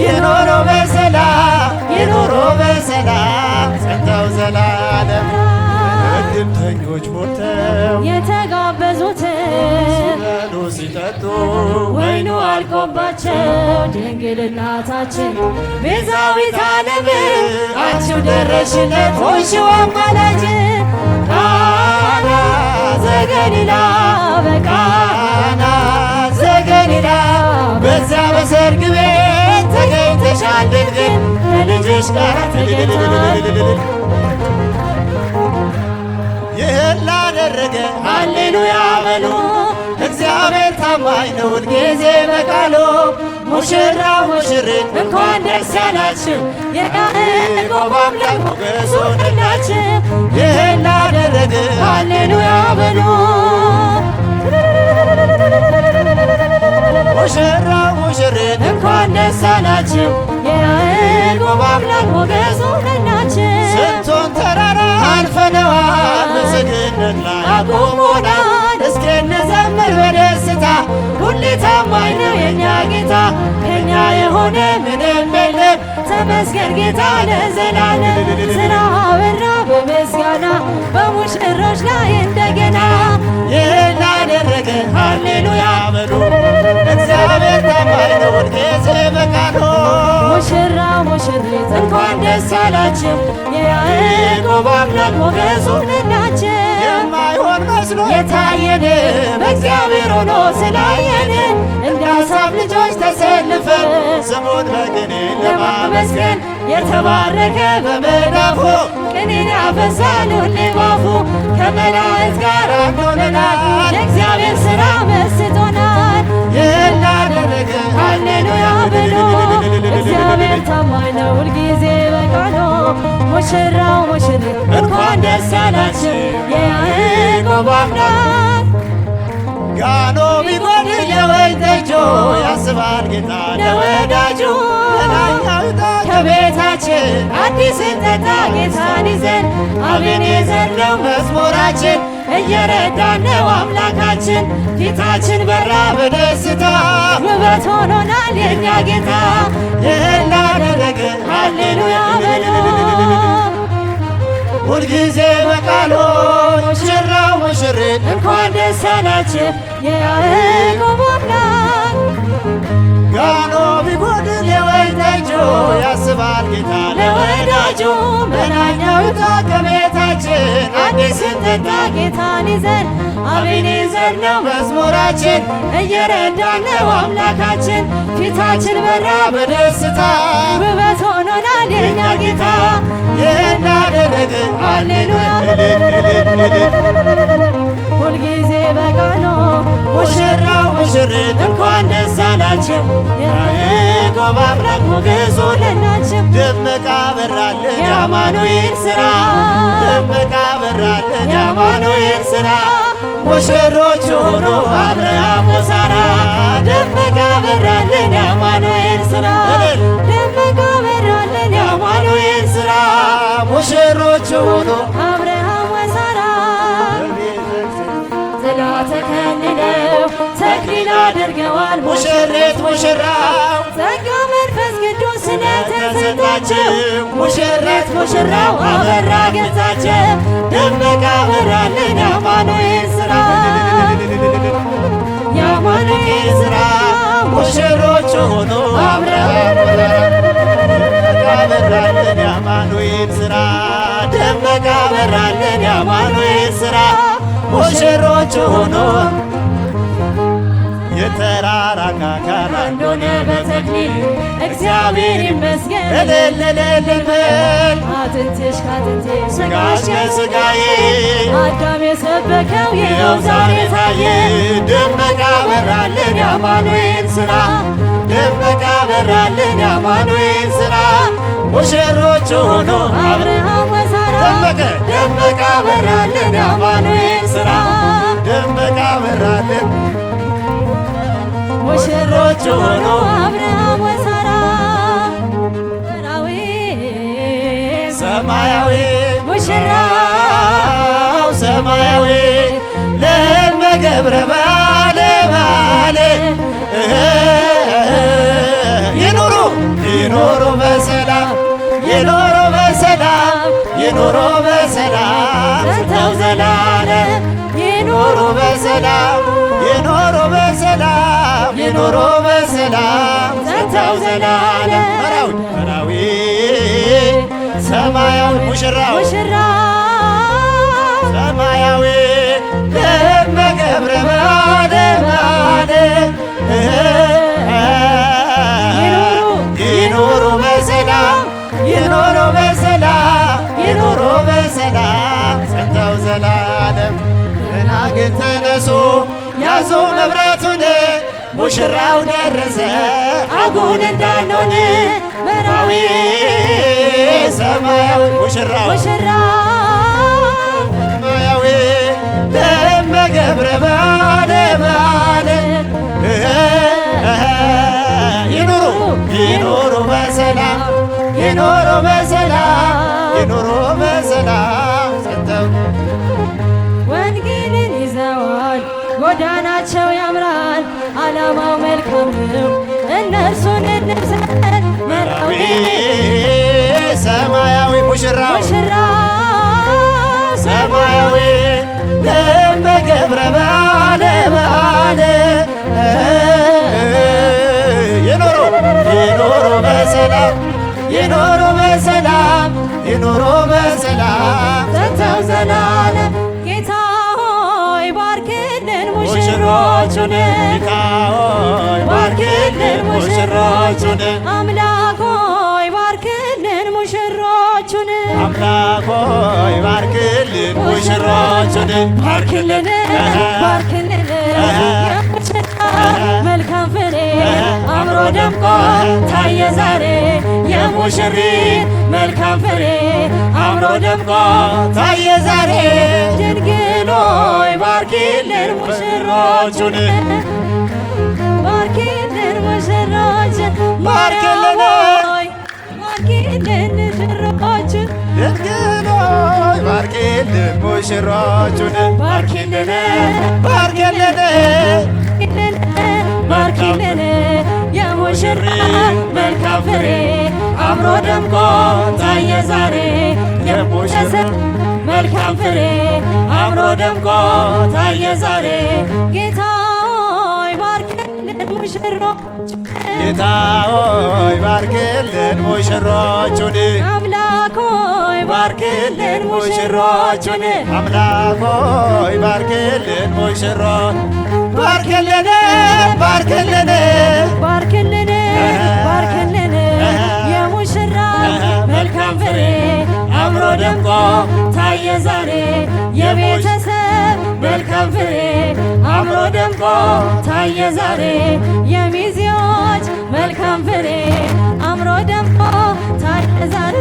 ይኖሩ በሰላም ይኖሩ በሰላም ጸንተው ዘላለም እድምተኞች ሞልተው የተጋበዙትን ሲበሉ ሲጠጡ ወይኑ አልቆባቸው ድንግል እናታችን ቤዛዊተ ዓለም አንቺው ደረሽለት ሆንሽው አማላጅ ቃና ዘገሊላ በቃና ዘገሊላ በዚያ በሰርግ ቤት ተገኝተሻል ድንግል ከልጅሽ ጋር ተገኝተሻል። ይህን ላደረገ ሃሌሉያ በሉ እግዚአብሔር ታማኝ ነው ሁልጊዜ በቃሉ። ሙሽራው ሙሽሪት እንኳን ደስ ያላችሁ የያዕቆብ አምላክ ሞገሱ ሆነላችሁ። ይህን ላደረገ ሃሌሉያ በሉ ሙሽራው ሙሽሪት እንኳን ደስ ያላችሁ የያዕቆብ አምላክ ሞገሱ ሆነላችሁ። ስንቱን ተራራ አልፈነዋል በሰገነት ላይ አቁሞናል። እስኪ እንዘምር በደስታ ሁሌ ታማኝ ነው የኛ ጌታ ከኛ የሆነ ምንም የለም ተመስገን ጌታ ለዘላለም። ስራ አበራ በምስጋና በሙሽሮች ላይ እንደገና ይህን ላደረገ ሃሌሉያ በሉ እግዚአብሔር ታማኝ ነው ሁልጊዜ በቃሉ። ሙሽራው ሙሽሪት እንኳን ደስ ያላችሁ የያዕቆብ አምላክ ሞገሱ ሆነላችሁ። የማይሆን መስሎ የታየን በእግዚአብሔር ሆኖ ስላየን እንደ አሳፍ ልጆች ተሰልፈን ስሙን በቅኔ ለማመስገን የተባረከ በመዳፉ ቅኔን ያፈሳል ሁሌ ባፉ ከመላእክት ጋር አንድ ሆነናል የእግዚአብሔር ሥራ መስጦናል። ይህን ላደረገ ሃሌሉያ በሉ እግዚአብሔር ታማኝ ነው ሁልጊዜ በቃሉ። ሙሽራው ሙሽሪት እንኳን ደስ ያላችሁ የያዕቆብ አምላክ ጋኖ ቢጎድል የወይን ጠጁ ያስባል ጌታ ለወዳጁ ከቤታችን አዲስ እንጠጣ ጌታን ይዘን አቤኔዘር ነው መዝሙራችን እየረዳን ነው አምላካችን ፊታችን በራ በደስታ ውበት ሆኖናል የኛ ጌታ። ይህን ላደረገ ሃሌሉያ በሉ ሁልጊዜ በቃሉ ሙሽራው ሙሽሪት እንኳን ደስ ያላችሁ የያዕቆብ አምላክ ጋኖ ቢጎድል የወይን ጠጁ ያስባል ጌታ ለወዳጁ መናኛው ይውጣ ከቤታችን አዲስ እንጠጣ ጌታን ይዘን አቤኔዘር ነው መዝሙራችን እየረዳን ነው አምላካችን ፊታችን በራ በደስታ ውበት ሆኖናል የኛ ጌታ። ይህን ላደረገ ሃሌሉያ ሁልጊዜ በቃሉ ሙሽራው ሙሽሪት እንኳን ደስ አላችሁ የያዕቆብ አምላክ ሞገሱ ሆነላችሁ። ደመቀ በራልን የአማኑኤል ሥራ ደመቀ በራልን የአማኑኤል ሥራ ሙሽሮች ሆኑ አብርሃም ወሳራ ደመቀ በራልን የአማኑኤል ሥራ ደመቀ በራልን የአማኑኤል ሥራ ሙሽሮች ሆኑ አብርሃም ወሳራ ጥላ ተከልለው ተክሊል አድርገዋል ሙሽሪት ሙሽራው ጸጋ መንፈስ ቅዱስ ስለተሰጣቸው ሙሽሪት ሙሽራው አበራ ገጻቸው ደመቀ በራልን የአማኑኤል ሥራ የአማኑኤል ሥራ ሙሽሮች ሆኑ አብርሃም በራልን የአማኑኤል ሥራ ደመቀ በራልን የአማኑኤል ሥራ ሙሽሮች ሆኑ የተራራቀ አካል አንድ ሆነ በተክሊል እግዚአብሔር ይመስገን እልል እልል በል አጥንትሽ ከአጥንቴ ሥጋሽ ከሥጋዬ አዳም የሰበከው ይኸው ዛሬ ታየ። ደመቀ በራልን የአማኑኤል ሥራ ደመቀ በራልን የአማኑኤል ሥራ ሙሽሮች ሆኑ አብርሃም ወሳራ ደመቀ በራልን የአማኑኤል ሥራ ደመቀ በራልን ሙሽሮች ሆኑ አብርሃም ወሳራ ሰማያዊ ሙሽራው ሰማያዊ ለመገብረ ባለ ባለ ይኑሩ በሰላም ይኖሩ በሰላም ይኖሩ በሰላም ጸንተው ዘላለም መራዊ ሰማያዊ ሙሽራው ሰማያዊ ደመገብረ ባለ ይኖሩ በሰላም ይኖሩ በሰላም ይኖሩ በሰላም ጸንተው ዘላለም ደናግል ተነሱ ያዙ መብራቱን ሙሽራው ደረሰ አጉል እንዳንሆን መራዊ ሰማያዊ ሙሽራው ሰማያዊ ደመገብረ ባለ ይኖሩ በሰላም ይኖሩ በሰላም ይኖሩ በሰላም ጸንተው ወንጌልን ይዘዋል ጎዳናቸው ያምራል ዓላማው መልካም ነው እነርሱን እንምሰል መራዊ ሰማያዊ ሙሽራው ሰማያዊ ደመገብረ ባለ ይኖሩ በሰላም ይኖሩ በሰላም ይኖሩ በሰላም ጸንተው ዘላለም ጌታ ሆይ ባርክልን ሙሽሮቹን ጌታ ሆይ ባርክልን ሙሽሮቹን አምላክ ሆይ ባርክልን ሙሽሮቹን አምላክ ሆይ ባርክልን ሙሽሮቹን ባርክልን መልካም ፍሬ አምሮ ደምቆ ታየ ዛሬ የሙሽሪት መልካም ፍሬ አምሮ ደምቆ ታየ ዛሬ ድንግል ሆይ ባርኪልን ሙሽሮቹን ባርኪልን ሙሽሮቹን ባርኪልን ሙሽሮቹን ድንግል ሆይ ባርኪልን ሙሽሮቹን ባርኪልን የሙሽሪት መልካም ፍሬ አምሮ ደምቆ ታየ ዛሬ የሙሽሪት መልካም ፍሬ አምሮ ደምቆ ታየ ዛሬ ጌታ ሆይ ባርክልን ሙሽሮቹን ጌታ ሆይ ባርክልን ሙሽሮቹን አምላክ ሆይ ባርክልን ሙሽሮቹን አምላክ ሆይ ባርክልን ሙሽሮቹን ባርክልን የሙሽራ መልካም ፍሬ አምሮ ደምቆ ታየ ዛሬ የቤተሰብ መልካም ፍሬ አምሮ ደምቆ ታየ ዛሬ የሚዜዎች መልካም ፍሬ አምሮ ደምቆ ታየ ዛሬ